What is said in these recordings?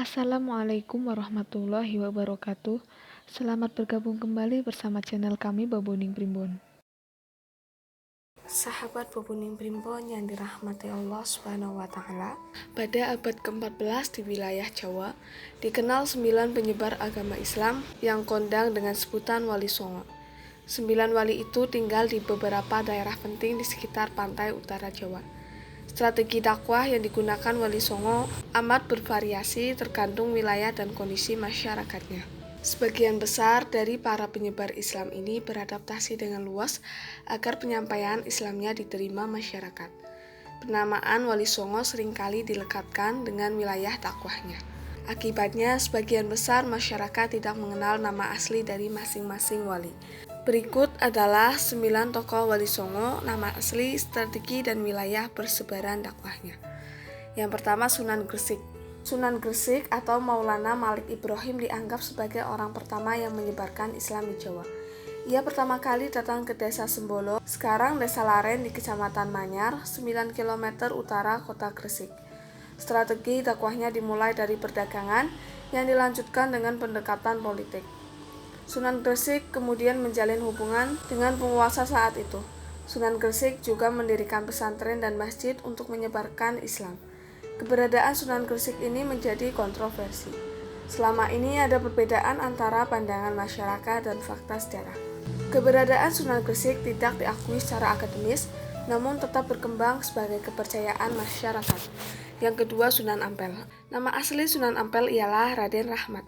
Assalamualaikum warahmatullahi wabarakatuh. Selamat bergabung kembali bersama channel kami Baboning Primbon. Sahabat Baboning Primbon yang dirahmati Allah Subhanahu wa Ta'ala, pada abad ke-14 di wilayah Jawa dikenal 9 penyebar agama Islam yang kondang dengan sebutan Wali Songo. 9 wali itu tinggal di beberapa daerah penting di sekitar pantai utara Jawa. Strategi dakwah yang digunakan Wali Songo amat bervariasi tergantung wilayah dan kondisi masyarakatnya. Sebagian besar dari para penyebar Islam ini beradaptasi dengan luas agar penyampaian Islamnya diterima masyarakat. Penamaan Wali Songo seringkali dilekatkan dengan wilayah dakwahnya. Akibatnya, sebagian besar masyarakat tidak mengenal nama asli dari masing-masing wali. Berikut adalah 9 tokoh Wali Songo, nama asli, strategi, dan wilayah persebaran dakwahnya. Yang pertama, Sunan Gresik. Sunan Gresik atau Maulana Malik Ibrahim dianggap sebagai orang pertama yang menyebarkan Islam di Jawa. Ia pertama kali datang ke desa Sembolo, sekarang desa Laren di Kecamatan Manyar, 9 km utara kota Gresik. Strategi dakwahnya dimulai dari perdagangan yang dilanjutkan dengan pendekatan politik. Sunan Gresik kemudian menjalin hubungan dengan penguasa saat itu. Sunan Gresik juga mendirikan pesantren dan masjid untuk menyebarkan Islam. Keberadaan Sunan Gresik ini menjadi kontroversi. Selama ini ada perbedaan antara pandangan masyarakat dan fakta sejarah. Keberadaan Sunan Gresik tidak diakui secara akademis, namun tetap berkembang sebagai kepercayaan masyarakat. Yang kedua, Sunan Ampel. Nama asli Sunan Ampel ialah Raden Rahmat.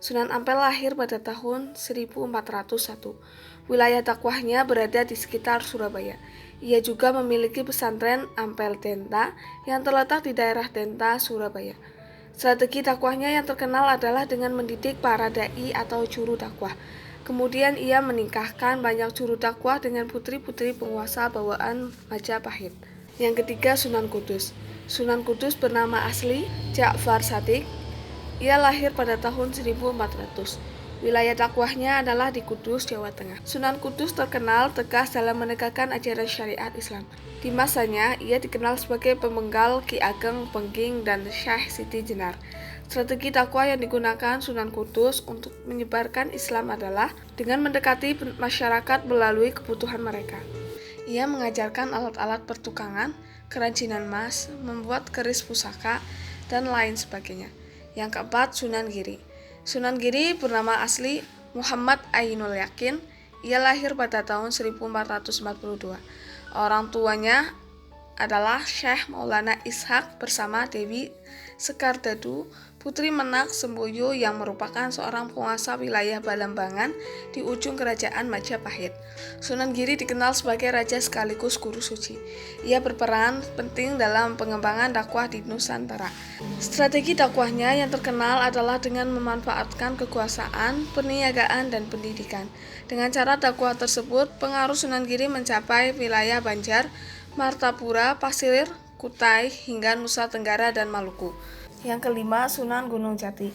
Sunan Ampel lahir pada tahun 1401. Wilayah dakwahnya berada di sekitar Surabaya. Ia juga memiliki pesantren Ampel Denta yang terletak di daerah Denta, Surabaya. Strategi dakwahnya yang terkenal adalah dengan mendidik para dai atau juru dakwah. Kemudian ia menikahkan banyak juru dakwah dengan putri-putri penguasa bawaan Majapahit. Yang ketiga, Sunan Kudus. Sunan Kudus bernama asli Ja'far Shadiq. Ia lahir pada tahun 1400. Wilayah dakwahnya adalah di Kudus, Jawa Tengah. Sunan Kudus terkenal tegas dalam menegakkan ajaran syariat Islam. Di masanya, ia dikenal sebagai pemenggal Ki Ageng Pengging dan Syekh Siti Jenar. Strategi dakwah yang digunakan Sunan Kudus untuk menyebarkan Islam adalah dengan mendekati masyarakat melalui kebutuhan mereka. Ia mengajarkan alat-alat pertukangan, kerajinan emas, membuat keris pusaka, dan lain sebagainya. Yang keempat, Sunan Giri. Sunan Giri bernama asli Muhammad Ainul Yakin. Ia lahir pada tahun 1442. Orang tuanya adalah Syekh Maulana Ishak bersama Dewi Sekardadu, putri Menak Semboyo yang merupakan seorang penguasa wilayah Balambangan di ujung kerajaan Majapahit. Sunan Giri dikenal sebagai raja sekaligus guru suci. Ia berperan penting dalam pengembangan dakwah di Nusantara. Strategi dakwahnya yang terkenal adalah dengan memanfaatkan kekuasaan, perniagaan, dan pendidikan. Dengan cara dakwah tersebut, pengaruh Sunan Giri mencapai wilayah Banjar, Martapura, Pasir, Kutai, hingga Nusa Tenggara dan Maluku. Yang kelima, Sunan Gunung Jati.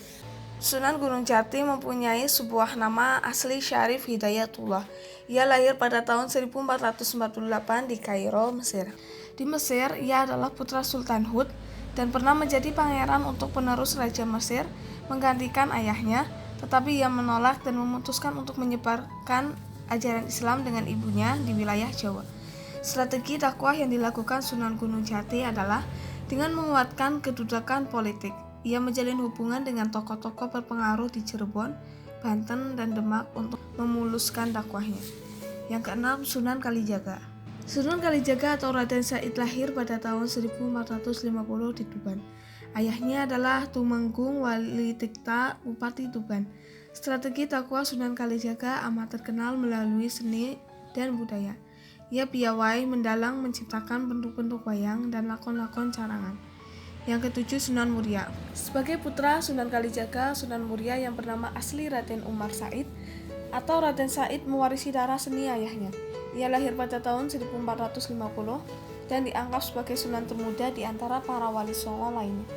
Sunan Gunung Jati mempunyai sebuah nama asli Syarif Hidayatullah. Ia lahir pada tahun 1448 di Kairo, Mesir. Di Mesir, ia adalah putra Sultan Hud dan pernah menjadi pangeran untuk penerus Raja Mesir menggantikan ayahnya, tetapi ia menolak dan memutuskan untuk menyebarkan ajaran Islam dengan ibunya di wilayah Jawa. Strategi dakwah yang dilakukan Sunan Gunung Jati adalah dengan menguatkan kedudukan politik. Ia menjalin hubungan dengan tokoh-tokoh berpengaruh di Cirebon, Banten, dan Demak untuk memuluskan dakwahnya. Yang keenam, Sunan Kalijaga. Sunan Kalijaga atau Raden Said lahir pada tahun 1450 di Tuban. Ayahnya adalah Tumenggung Wali Tikta, Bupati Tuban. Strategi dakwah Sunan Kalijaga amat terkenal melalui seni dan budaya. Ia piawai mendalang menciptakan bentuk-bentuk wayang dan lakon-lakon carangan. Yang ketujuh, Sunan Muria. Sebagai putra Sunan Kalijaga, Sunan Muria yang bernama asli Raden Umar Said atau Raden Said mewarisi darah seni ayahnya. Ia lahir pada tahun 1450 dan dianggap sebagai sunan termuda di antara para wali songo lainnya.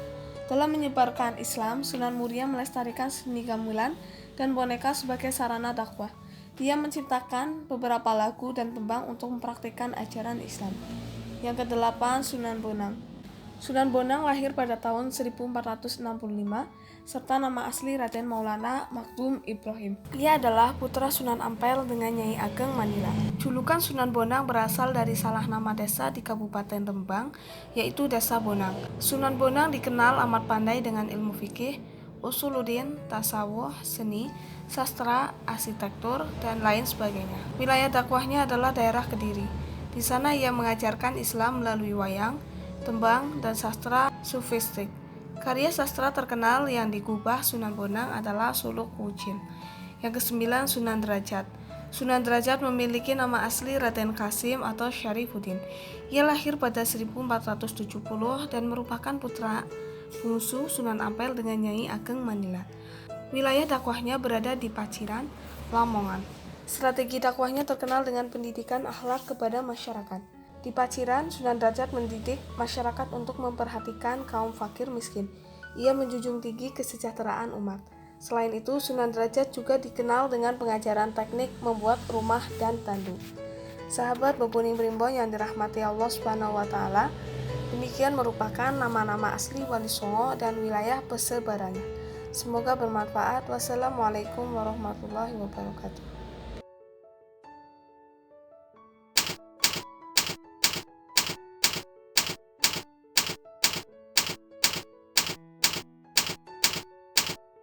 Dalam menyebarkan Islam, Sunan Muria melestarikan seni gamelan dan boneka sebagai sarana dakwah. Dia menciptakan beberapa lagu dan tembang untuk mempraktikkan ajaran Islam. Yang kedelapan, Sunan Bonang. Sunan Bonang lahir pada tahun 1465 serta nama asli Raden Maulana Makdum Ibrahim. Ia adalah putra Sunan Ampel dengan Nyai Ageng Manila. Julukan Sunan Bonang berasal dari salah nama desa di Kabupaten Rembang, yaitu Desa Bonang. Sunan Bonang dikenal amat pandai dengan ilmu fikih, usuluddin, tasawuf, seni, sastra, arsitektur, dan lain sebagainya. Wilayah dakwahnya adalah daerah Kediri. Di sana ia mengajarkan Islam melalui wayang, tembang, dan sastra sufistik. Karya sastra terkenal yang digubah Sunan Bonang adalah Suluk Wujin. Yang kesembilan, Sunan Derajat. Sunan Derajat memiliki nama asli Raden Kasim atau Syarifuddin. Ia lahir pada 1470 dan merupakan putra bungsu Sunan Ampel dengan Nyai Ageng Manila. Wilayah dakwahnya berada di Paciran, Lamongan. Strategi dakwahnya terkenal dengan pendidikan akhlak kepada masyarakat. Di Paciran, Sunan Derajat mendidik masyarakat untuk memperhatikan kaum fakir miskin. Ia menjunjung tinggi kesejahteraan umat. Selain itu, Sunan Derajat juga dikenal dengan pengajaran teknik membuat rumah dan tandu. Sahabat Baboni Primbon yang dirahmati Allah Subhanahu wa taala, demikian merupakan nama-nama asli Wali Songo dan wilayah persebarannya. Semoga bermanfaat. Wassalamualaikum warahmatullahi wabarakatuh.